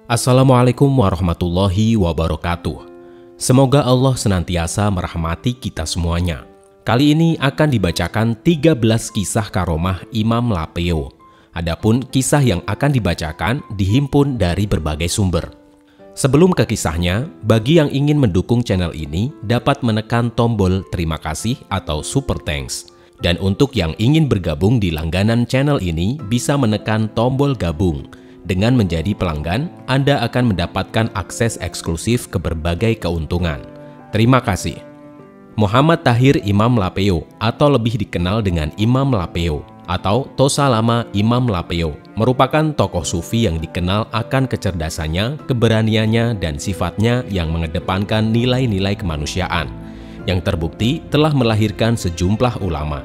Assalamualaikum warahmatullahi wabarakatuh. Semoga Allah senantiasa merahmati kita semuanya. Kali ini akan dibacakan 13 kisah karomah Imam Lapeo. Adapun kisah yang akan dibacakan dihimpun dari berbagai sumber. Sebelum ke kisahnya, bagi yang ingin mendukung channel ini dapat menekan tombol terima kasih atau super thanks. Dan untuk yang ingin bergabung di langganan channel ini bisa menekan tombol gabung. Dengan menjadi pelanggan, Anda akan mendapatkan akses eksklusif ke berbagai keuntungan. Terima kasih. Muhammad Tahir Imam Lapeo atau lebih dikenal dengan Imam Lapeo atau Tosa Lama Imam Lapeo merupakan tokoh sufi yang dikenal akan kecerdasannya, keberaniannya, dan sifatnya yang mengedepankan nilai-nilai kemanusiaan yang terbukti telah melahirkan sejumlah ulama.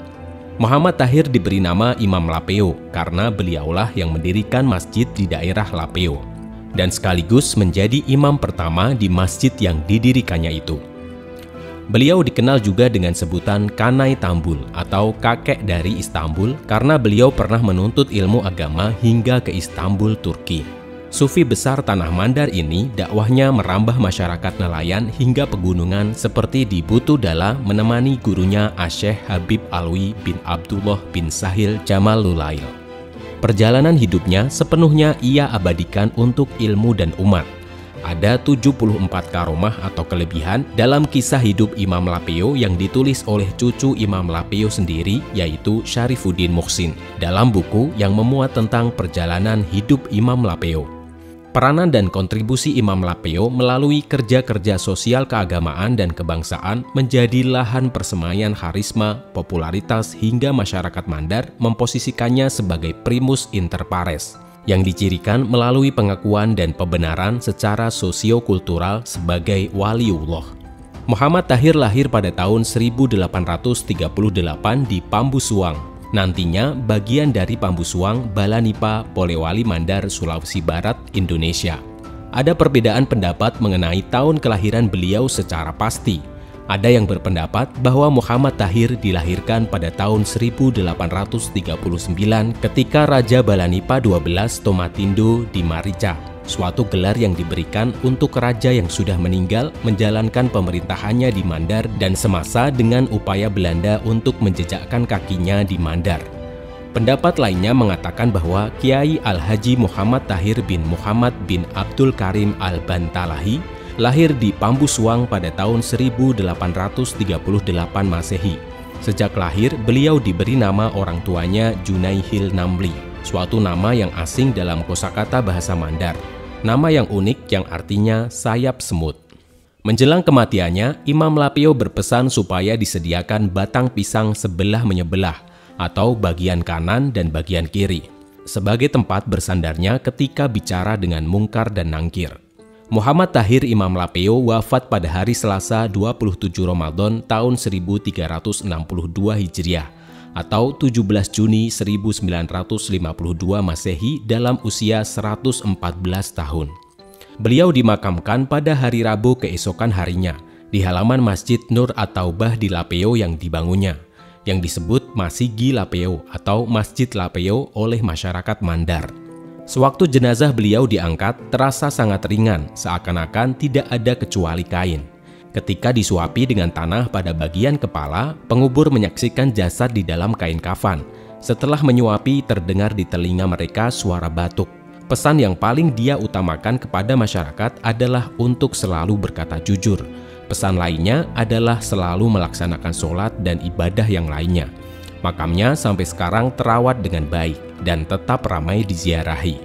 Muhammad Tahir diberi nama Imam Lapeo karena beliaulah yang mendirikan masjid di daerah Lapeo dan sekaligus menjadi imam pertama di masjid yang didirikannya itu. Beliau dikenal juga dengan sebutan Kanai Tambul atau kakek dari Istanbul karena beliau pernah menuntut ilmu agama hingga ke Istanbul, Turki. Sufi besar Tanah Mandar ini dakwahnya merambah masyarakat nelayan hingga pegunungan seperti di Butu Dala menemani gurunya Asyekh Habib Alwi bin Abdullah bin Sahil Jamal Lulail. Perjalanan hidupnya sepenuhnya ia abadikan untuk ilmu dan umat. Ada 74 karomah atau kelebihan dalam kisah hidup Imam Lapeo yang ditulis oleh cucu Imam Lapeo sendiri yaitu Syarifuddin Muhsin dalam buku yang memuat tentang perjalanan hidup Imam Lapeo. Peranan dan kontribusi Imam Lapeo melalui kerja-kerja sosial keagamaan dan kebangsaan menjadi lahan persemaian karisma, popularitas hingga masyarakat Mandar memposisikannya sebagai primus inter pares yang dicirikan melalui pengakuan dan pembenaran secara sosio-kultural sebagai waliullah. Muhammad Tahir lahir pada tahun 1838 di Pambusuang. Nantinya bagian dari Pambusuang, Balanipa, Polewali Mandar, Sulawesi Barat, Indonesia. Ada perbedaan pendapat mengenai tahun kelahiran beliau secara pasti. Ada yang berpendapat bahwa Muhammad Tahir dilahirkan pada tahun 1839 ketika Raja Balanipa XII Tomatindo di Marica, suatu gelar yang diberikan untuk raja yang sudah meninggal menjalankan pemerintahannya di Mandar dan semasa dengan upaya Belanda untuk menjejakkan kakinya di Mandar. Pendapat lainnya mengatakan bahwa Kiai Al-Haji Muhammad Tahir bin Muhammad bin Abdul Karim Al-Bantalahi lahir di Pambusuang pada tahun 1838 Masehi. Sejak lahir, beliau diberi nama orang tuanya Junaihil Namli, suatu nama yang asing dalam kosakata bahasa Mandar. Nama yang unik yang artinya sayap semut. Menjelang kematiannya, Imam Lapeo berpesan supaya disediakan batang pisang sebelah menyebelah atau bagian kanan dan bagian kiri sebagai tempat bersandarnya ketika bicara dengan mungkar dan nangkir. Muhammad Tahir Imam Lapeo wafat pada hari Selasa 27 Ramadan tahun 1362 Hijriah atau 17 Juni 1952 Masehi dalam usia 114 tahun. Beliau dimakamkan pada hari Rabu keesokan harinya di halaman Masjid Nur At-Taubah di Lapeo yang dibangunnya, yang disebut Masigi Lapeo atau Masjid Lapeo oleh masyarakat Mandar. Sewaktu jenazah beliau diangkat, terasa sangat ringan, seakan-akan tidak ada kecuali kain. Ketika disuapi dengan tanah pada bagian kepala, pengubur menyaksikan jasad di dalam kain kafan. Setelah menyuapi, terdengar di telinga mereka suara batuk. Pesan yang paling dia utamakan kepada masyarakat adalah untuk selalu berkata jujur. Pesan lainnya adalah selalu melaksanakan sholat dan ibadah yang lainnya. Makamnya sampai sekarang terawat dengan baik dan tetap ramai diziarahi.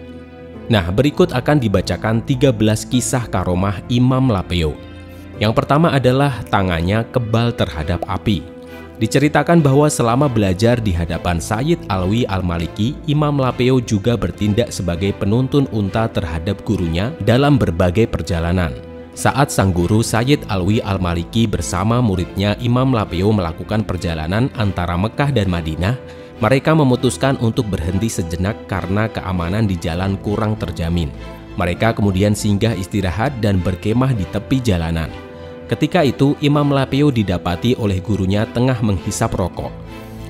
Nah, berikut akan dibacakan 13 kisah karomah Imam Lapeo. Yang pertama adalah tangannya kebal terhadap api. Diceritakan bahwa selama belajar di hadapan Sayyid Alwi Al-Maliki, Imam Lapeo juga bertindak sebagai penuntun unta terhadap gurunya dalam berbagai perjalanan. Saat sang guru Sayyid Alwi Al-Maliki bersama muridnya Imam Lapeo melakukan perjalanan antara Mekah dan Madinah, mereka memutuskan untuk berhenti sejenak karena keamanan di jalan kurang terjamin. Mereka kemudian singgah istirahat dan berkemah di tepi jalanan. Ketika itu, Imam Lapeo didapati oleh gurunya tengah menghisap rokok.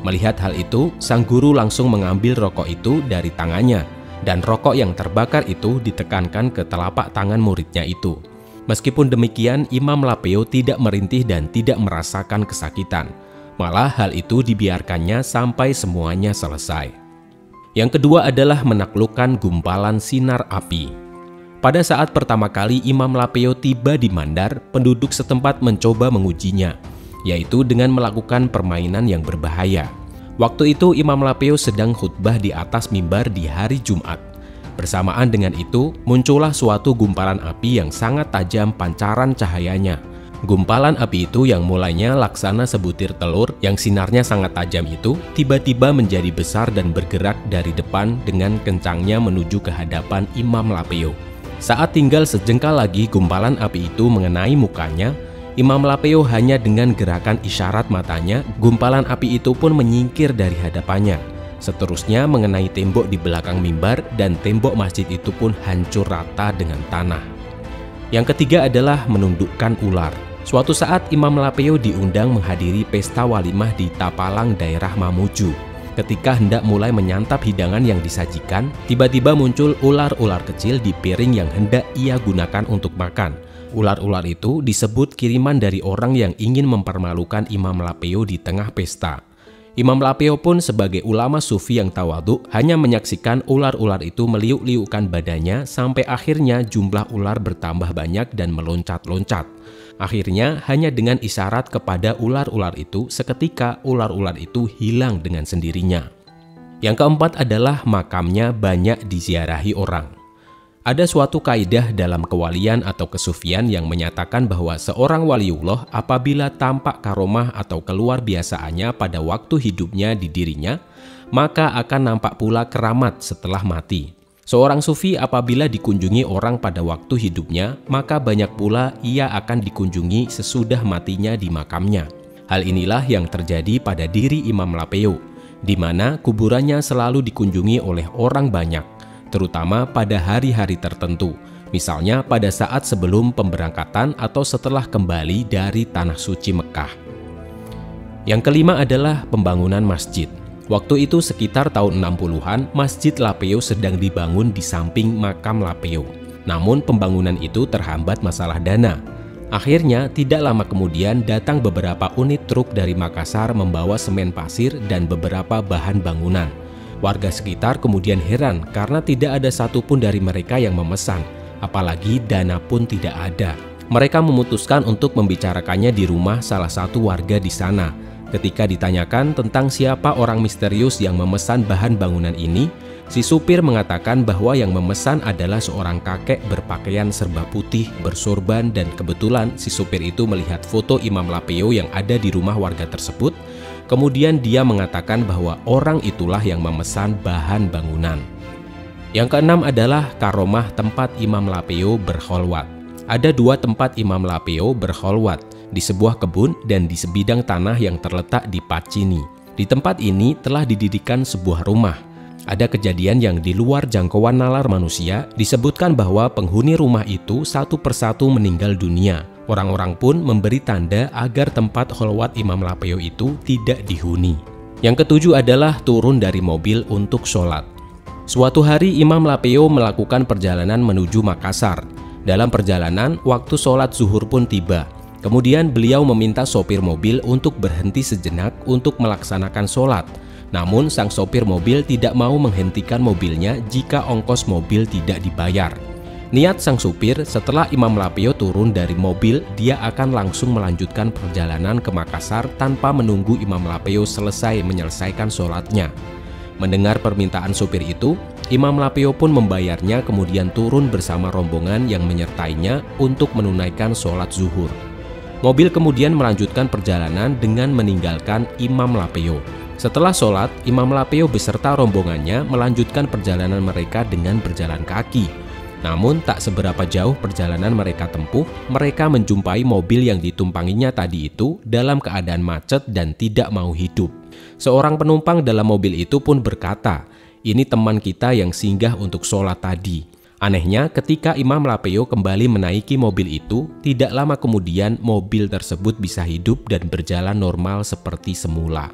Melihat hal itu, sang guru langsung mengambil rokok itu dari tangannya. dan rokok yang terbakar itu ditekankan ke telapak tangan muridnya itu. Meskipun demikian, Imam Lapeo tidak merintih dan tidak merasakan kesakitan. Malah hal itu dibiarkannya sampai semuanya selesai. Yang kedua adalah menaklukkan gumpalan sinar api. Pada saat pertama kali Imam Lapeo tiba di Mandar, penduduk setempat mencoba mengujinya, yaitu dengan melakukan permainan yang berbahaya. Waktu itu Imam Lapeo sedang khutbah di atas mimbar di hari Jumat. Bersamaan dengan itu, muncullah suatu gumpalan api yang sangat tajam pancaran cahayanya. Gumpalan api itu yang mulainya laksana sebutir telur yang sinarnya sangat tajam itu, tiba-tiba menjadi besar dan bergerak dari depan dengan kencangnya menuju ke hadapan Imam Lapeo. Saat tinggal sejengkal lagi gumpalan api itu mengenai mukanya, Imam Lapeo hanya dengan gerakan isyarat matanya, gumpalan api itu pun menyingkir dari hadapannya. Seterusnya mengenai tembok di belakang mimbar dan tembok masjid itu pun hancur rata dengan tanah. Yang ketiga adalah menundukkan ular. Suatu saat Imam Lapeo diundang menghadiri pesta walimah di Tapalang daerah Mamuju. Ketika hendak mulai menyantap hidangan yang disajikan, tiba-tiba muncul ular-ular kecil di piring yang hendak ia gunakan untuk makan. Ular-ular itu disebut kiriman dari orang yang ingin mempermalukan Imam Lapeo di tengah pesta. Imam Lapeo pun sebagai ulama sufi yang tawadhu hanya menyaksikan ular-ular itu meliuk-liukkan badannya sampai akhirnya jumlah ular bertambah banyak dan meloncat-loncat. Akhirnya hanya dengan isyarat kepada ular-ular itu seketika ular-ular itu hilang dengan sendirinya. Yang keempat adalah makamnya banyak diziarahi orang. Ada suatu kaidah dalam kewalian atau kesufian yang menyatakan bahwa seorang waliullah apabila tampak karomah atau keluar biasaannya pada waktu hidupnya di dirinya, maka akan nampak pula keramat setelah mati. Seorang sufi apabila dikunjungi orang pada waktu hidupnya, maka banyak pula ia akan dikunjungi sesudah matinya di makamnya. Hal inilah yang terjadi pada diri Imam Lapeo, di mana kuburannya selalu dikunjungi oleh orang banyak, terutama pada hari-hari tertentu, misalnya pada saat sebelum pemberangkatan atau setelah kembali dari Tanah Suci Mekah. Yang kelima adalah pembangunan masjid. Waktu itu sekitar tahun 60-an, Masjid Lapeo sedang dibangun di samping makam Lapeo. Namun pembangunan itu terhambat masalah dana. Akhirnya tidak lama kemudian datang beberapa unit truk dari Makassar membawa semen pasir dan beberapa bahan bangunan. Warga sekitar kemudian heran karena tidak ada satupun dari mereka yang memesan, apalagi dana pun tidak ada. Mereka memutuskan untuk membicarakannya di rumah salah satu warga di sana. Ketika ditanyakan tentang siapa orang misterius yang memesan bahan bangunan ini, si supir mengatakan bahwa yang memesan adalah seorang kakek berpakaian serba putih, bersorban, dan kebetulan si supir itu melihat foto Imam Lapeo yang ada di rumah warga tersebut. Kemudian dia mengatakan bahwa orang itulah yang memesan bahan bangunan. Yang keenam adalah karomah tempat Imam Lapeo berkholwat. Ada dua tempat Imam Lapeo berkholwat, di sebuah kebun dan di sebidang tanah yang terletak di Pacini. Di tempat ini telah didirikan sebuah rumah. Ada kejadian yang di luar jangkauan nalar manusia, disebutkan bahwa penghuni rumah itu satu persatu meninggal dunia. Orang-orang pun memberi tanda agar tempat kholwat Imam Lapeo itu tidak dihuni. Yang ketujuh adalah turun dari mobil untuk sholat. Suatu hari Imam Lapeo melakukan perjalanan menuju Makassar. Dalam perjalanan, waktu sholat zuhur pun tiba. Kemudian beliau meminta sopir mobil untuk berhenti sejenak untuk melaksanakan sholat. Namun sang sopir mobil tidak mau menghentikan mobilnya jika ongkos mobil tidak dibayar. Niat sang supir setelah Imam Lapeo turun dari mobil, dia akan langsung melanjutkan perjalanan ke Makassar tanpa menunggu Imam Lapeo selesai menyelesaikan sholatnya. Mendengar permintaan supir itu, Imam Lapeo pun membayarnya kemudian turun bersama rombongan yang menyertainya untuk menunaikan sholat zuhur. Mobil kemudian melanjutkan perjalanan dengan meninggalkan Imam Lapeo. Setelah sholat, Imam Lapeo beserta rombongannya melanjutkan perjalanan mereka dengan berjalan kaki. Namun tak seberapa jauh perjalanan mereka tempuh, mereka menjumpai mobil yang ditumpanginya tadi itu dalam keadaan macet dan tidak mau hidup. Seorang penumpang dalam mobil itu pun berkata, "Ini teman kita yang singgah untuk sholat tadi." Anehnya, ketika Imam Lapeo kembali menaiki mobil itu, tidak lama kemudian mobil tersebut bisa hidup dan berjalan normal seperti semula.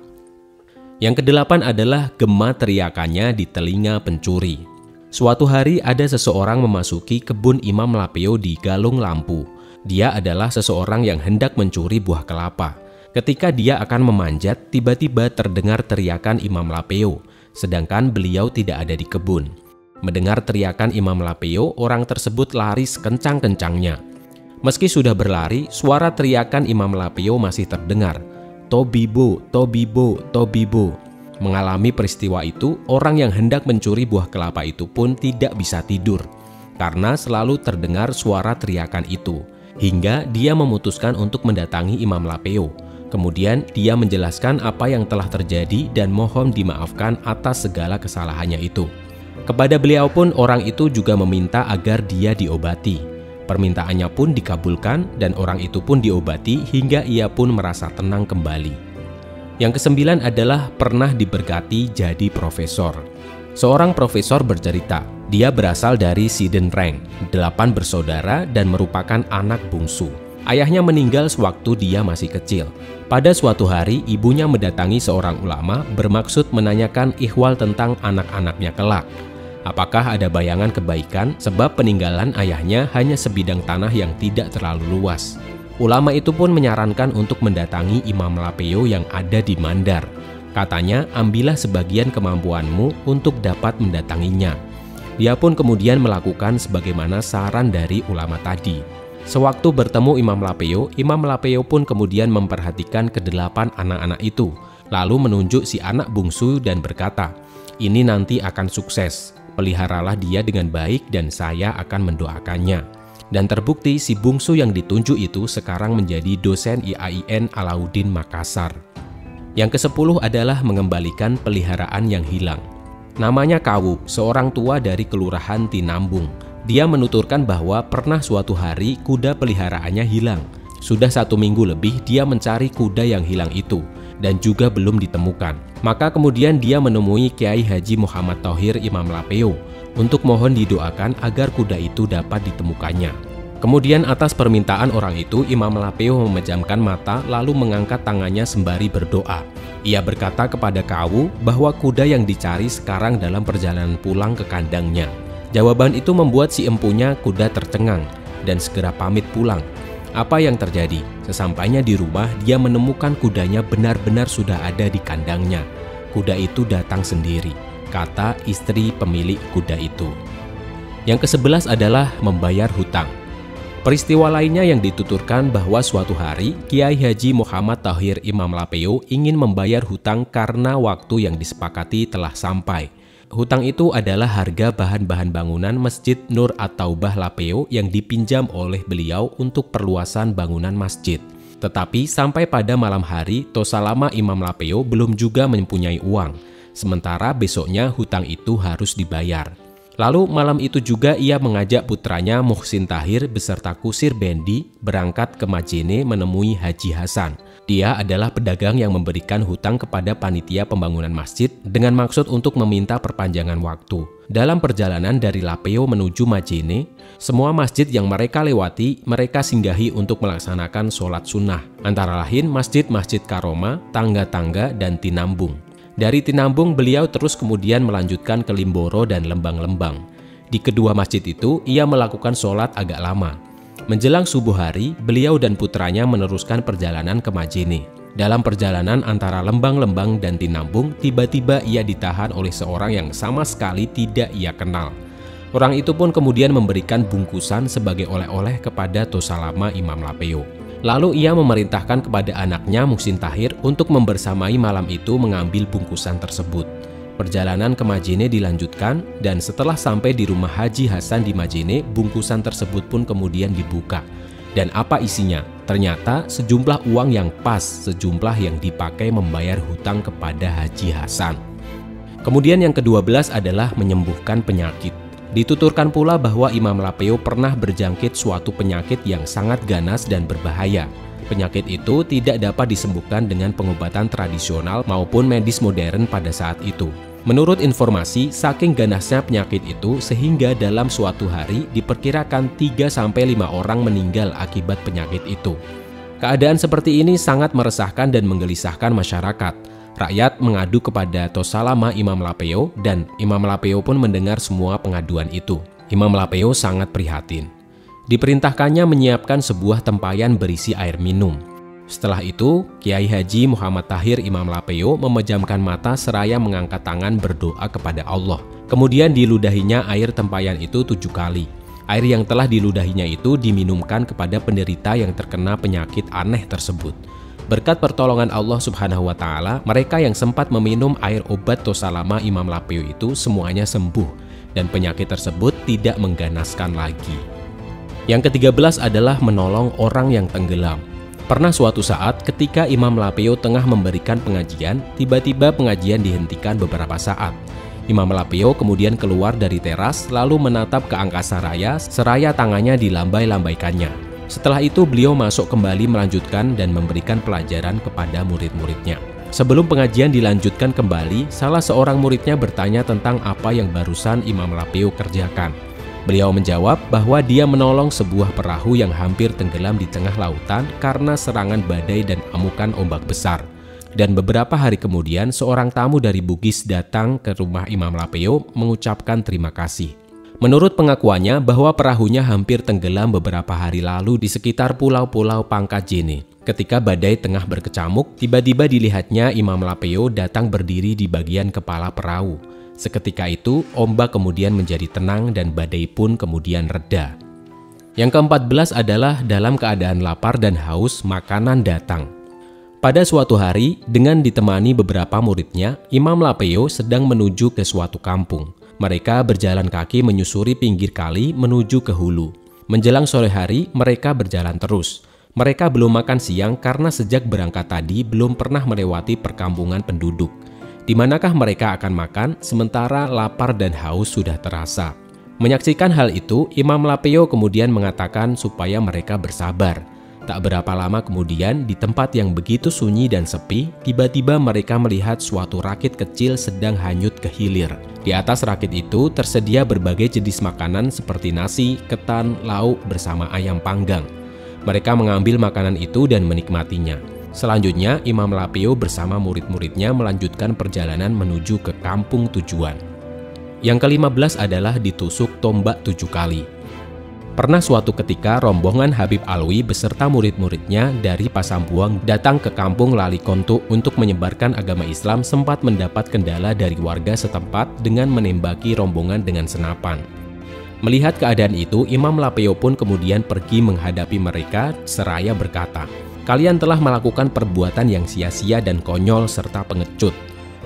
Yang kedelapan adalah gema teriakannya di telinga pencuri. Suatu hari ada seseorang memasuki kebun Imam Lapeo di Galung Lampu. Dia adalah seseorang yang hendak mencuri buah kelapa. Ketika dia akan memanjat, tiba-tiba terdengar teriakan Imam Lapeo, sedangkan beliau tidak ada di kebun. Mendengar teriakan Imam Lapeo, orang tersebut lari sekencang-kencangnya. Meski sudah berlari, suara teriakan Imam Lapeo masih terdengar. Tobibo, Tobibo, Tobibo. Mengalami peristiwa itu, orang yang hendak mencuri buah kelapa itu pun tidak bisa tidur, karena selalu terdengar suara teriakan itu, hingga dia memutuskan untuk mendatangi Imam Lapeo. Kemudian dia menjelaskan apa yang telah terjadi dan mohon dimaafkan atas segala kesalahannya itu. Kepada beliau pun orang itu juga meminta agar dia diobati. Permintaannya pun dikabulkan dan orang itu pun diobati hingga ia pun merasa tenang kembali. Yang kesembilan adalah pernah diberkati jadi profesor. Seorang profesor bercerita, dia berasal dari Sidenreng, 8 bersaudara dan merupakan anak bungsu. Ayahnya meninggal sewaktu dia masih kecil. Pada suatu hari, ibunya mendatangi seorang ulama bermaksud menanyakan ihwal tentang anak-anaknya kelak. Apakah ada bayangan kebaikan sebab peninggalan ayahnya hanya sebidang tanah yang tidak terlalu luas. Ulama itu pun menyarankan untuk mendatangi Imam Lapeo yang ada di Mandar. Katanya, ambillah sebagian kemampuanmu untuk dapat mendatanginya. Dia pun kemudian melakukan sebagaimana saran dari ulama tadi. Sewaktu bertemu Imam Lapeo pun kemudian memperhatikan ke-8 anak-anak itu, lalu menunjuk si anak bungsu dan berkata, "Ini nanti akan sukses, peliharalah dia dengan baik dan saya akan mendoakannya." Dan terbukti si bungsu yang ditunjuk itu sekarang menjadi dosen IAIN Alauddin Makassar. Yang ke-10 adalah mengembalikan peliharaan yang hilang. Namanya Kawu, seorang tua dari Kelurahan Tinambung. Dia menuturkan bahwa pernah suatu hari kuda peliharaannya hilang. Sudah 1 minggu lebih dia mencari kuda yang hilang itu dan juga belum ditemukan. Maka kemudian dia menemui Kiai Haji Muhammad Thohir Imam Lapeo untuk mohon didoakan agar kuda itu dapat ditemukannya. Kemudian atas permintaan orang itu, Imam Lapeo memejamkan mata lalu mengangkat tangannya sembari berdoa. Ia berkata kepada Kawu bahwa kuda yang dicari sekarang dalam perjalanan pulang ke kandangnya. Jawaban itu membuat si empunya kuda tercengang dan segera pamit pulang. Apa yang terjadi? Sesampainya di rumah, dia menemukan kudanya benar-benar sudah ada di kandangnya. Kuda itu datang sendiri, kata istri pemilik kuda itu. Yang ke-11 adalah membayar hutang. Peristiwa lainnya yang dituturkan bahwa suatu hari, Kiai Haji Muhammad Thohir Imam Lapeo ingin membayar hutang karena waktu yang disepakati telah sampai. Hutang itu adalah harga bahan-bahan bangunan Masjid Nur At-Taubah Lapeo yang dipinjam oleh beliau untuk perluasan bangunan masjid. Tetapi sampai pada malam hari, Tosalama Imam Lapeo belum juga mempunyai uang. Sementara besoknya hutang itu harus dibayar. Lalu malam itu juga ia mengajak putranya Muhsin Tahir beserta kusir Bendi berangkat ke Majene menemui Haji Hasan. Dia adalah pedagang yang memberikan hutang kepada panitia pembangunan masjid dengan maksud untuk meminta perpanjangan waktu. Dalam perjalanan dari Lapeo menuju Majene, semua masjid yang mereka lewati, mereka singgahi untuk melaksanakan sholat sunnah. Antara lain Masjid-Masjid Karoma, Tangga-Tangga, dan Tinambung. Dari Tinambung beliau terus kemudian melanjutkan ke Limboro dan Lembang-Lembang. Di kedua masjid itu, ia melakukan sholat agak lama. Menjelang subuh hari, beliau dan putranya meneruskan perjalanan ke Majene. Dalam perjalanan antara Lembang-Lembang dan Tinambung, tiba-tiba ia ditahan oleh seorang yang sama sekali tidak ia kenal. Orang itu pun kemudian memberikan bungkusan sebagai oleh-oleh kepada Tosalama Imam Lapeo. Lalu ia memerintahkan kepada anaknya Muhsin Tahir untuk membersamai malam itu mengambil bungkusan tersebut. Perjalanan ke Majene dilanjutkan dan setelah sampai di rumah Haji Hasan di Majene, bungkusan tersebut pun kemudian dibuka. Dan apa isinya? Ternyata sejumlah uang yang pas, sejumlah yang dipakai membayar hutang kepada Haji Hasan. Kemudian yang ke-12 adalah menyembuhkan penyakit. Dituturkan pula bahwa Imam Lapeo pernah berjangkit suatu penyakit yang sangat ganas dan berbahaya. Penyakit itu tidak dapat disembuhkan dengan pengobatan tradisional maupun medis modern pada saat itu. Menurut informasi, saking ganasnya penyakit itu sehingga dalam suatu hari diperkirakan 3-5 orang meninggal akibat penyakit itu. Keadaan seperti ini sangat meresahkan dan menggelisahkan masyarakat. Rakyat mengadu kepada Tosalama Imam Lapeo dan Imam Lapeo pun mendengar semua pengaduan itu. Imam Lapeo sangat prihatin. Diperintahkannya menyiapkan sebuah tempayan berisi air minum. Setelah itu, Kiai Haji Muhammad Tahir Imam Lapeo memejamkan mata seraya mengangkat tangan berdoa kepada Allah. Kemudian diludahinya air tempayan itu 7 kali. Air yang telah diludahinya itu diminumkan kepada penderita yang terkena penyakit aneh tersebut. Berkat pertolongan Allah Subhanahu wa Ta'ala, mereka yang sempat meminum air obat Tosalama Imam Lapeo itu semuanya sembuh dan penyakit tersebut tidak mengganaskan lagi. Yang ke-13 adalah menolong orang yang tenggelam. Pernah suatu saat ketika Imam Lapeo tengah memberikan pengajian, tiba-tiba pengajian dihentikan beberapa saat. Imam Lapeo kemudian keluar dari teras lalu menatap ke angkasa raya seraya tangannya dilambai-lambaikannya. Setelah itu beliau masuk kembali melanjutkan dan memberikan pelajaran kepada murid-muridnya. Sebelum pengajian dilanjutkan kembali, salah seorang muridnya bertanya tentang apa yang barusan Imam Lapeo kerjakan. Beliau menjawab bahwa dia menolong sebuah perahu yang hampir tenggelam di tengah lautan karena serangan badai dan amukan ombak besar. Dan beberapa hari kemudian seorang tamu dari Bugis datang ke rumah Imam Lapeo mengucapkan terima kasih. Menurut pengakuannya bahwa perahunya hampir tenggelam beberapa hari lalu di sekitar pulau-pulau Pangkat Jene. Ketika badai tengah berkecamuk, tiba-tiba dilihatnya Imam Lapeo datang berdiri di bagian kepala perahu. Seketika itu, ombak kemudian menjadi tenang dan badai pun kemudian reda. Yang ke-14 adalah dalam keadaan lapar dan haus, makanan datang. Pada suatu hari, dengan ditemani beberapa muridnya, Imam Lapeo sedang menuju ke suatu kampung. Mereka berjalan kaki menyusuri pinggir kali menuju ke hulu. Menjelang sore hari, mereka berjalan terus. Mereka belum makan siang karena sejak berangkat tadi belum pernah melewati perkampungan penduduk. Di manakah mereka akan makan sementara lapar dan haus sudah terasa. Menyaksikan hal itu, Imam Lapeo kemudian mengatakan supaya mereka bersabar. Tak berapa lama kemudian, di tempat yang begitu sunyi dan sepi, tiba-tiba mereka melihat suatu rakit kecil sedang hanyut ke hilir. Di atas rakit itu tersedia berbagai jenis makanan seperti nasi, ketan, lauk bersama ayam panggang. Mereka mengambil makanan itu dan menikmatinya. Selanjutnya, Imam Lapeo bersama murid-muridnya melanjutkan perjalanan menuju ke kampung tujuan. Yang ke-15 adalah ditusuk tombak 7 kali. Pernah suatu ketika rombongan Habib Alwi beserta murid-muridnya dari Pasambuang datang ke kampung Lalikontuk untuk menyebarkan agama Islam sempat mendapat kendala dari warga setempat dengan menembaki rombongan dengan senapan. Melihat keadaan itu, Imam Lapeo pun kemudian pergi menghadapi mereka seraya berkata, "Kalian telah melakukan perbuatan yang sia-sia dan konyol serta pengecut.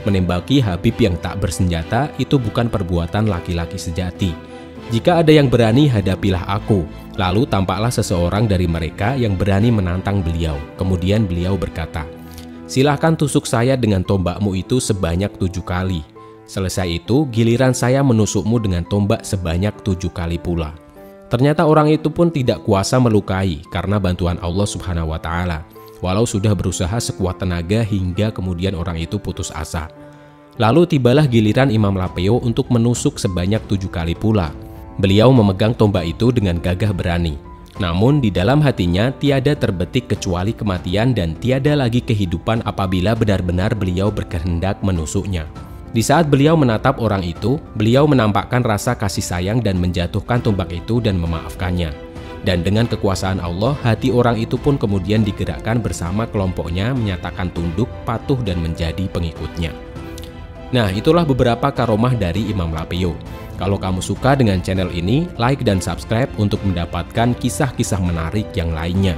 Menembaki Habib yang tak bersenjata itu bukan perbuatan laki-laki sejati. Jika ada yang berani, hadapilah aku." Lalu tampaklah seseorang dari mereka yang berani menantang beliau. Kemudian beliau berkata, "Silahkan tusuk saya dengan tombakmu itu sebanyak 7 kali. Selesai itu, giliran saya menusukmu dengan tombak sebanyak 7 kali pula." Ternyata orang itu pun tidak kuasa melukai karena bantuan Allah Subhanahu wa Ta'ala. Walau sudah berusaha sekuat tenaga hingga kemudian orang itu putus asa. Lalu tibalah giliran Imam Lapeo untuk menusuk sebanyak 7 kali pula. Beliau memegang tombak itu dengan gagah berani. Namun di dalam hatinya tiada terbetik kecuali kematian dan tiada lagi kehidupan apabila benar-benar beliau berkehendak menusuknya. Di saat beliau menatap orang itu, beliau menampakkan rasa kasih sayang dan menjatuhkan tombak itu dan memaafkannya. Dan dengan kekuasaan Allah, hati orang itu pun kemudian digerakkan bersama kelompoknya menyatakan tunduk, patuh dan menjadi pengikutnya. Nah, itulah beberapa karomah dari Imam Lapeo. Kalau kamu suka dengan channel ini, like dan subscribe untuk mendapatkan kisah-kisah menarik yang lainnya.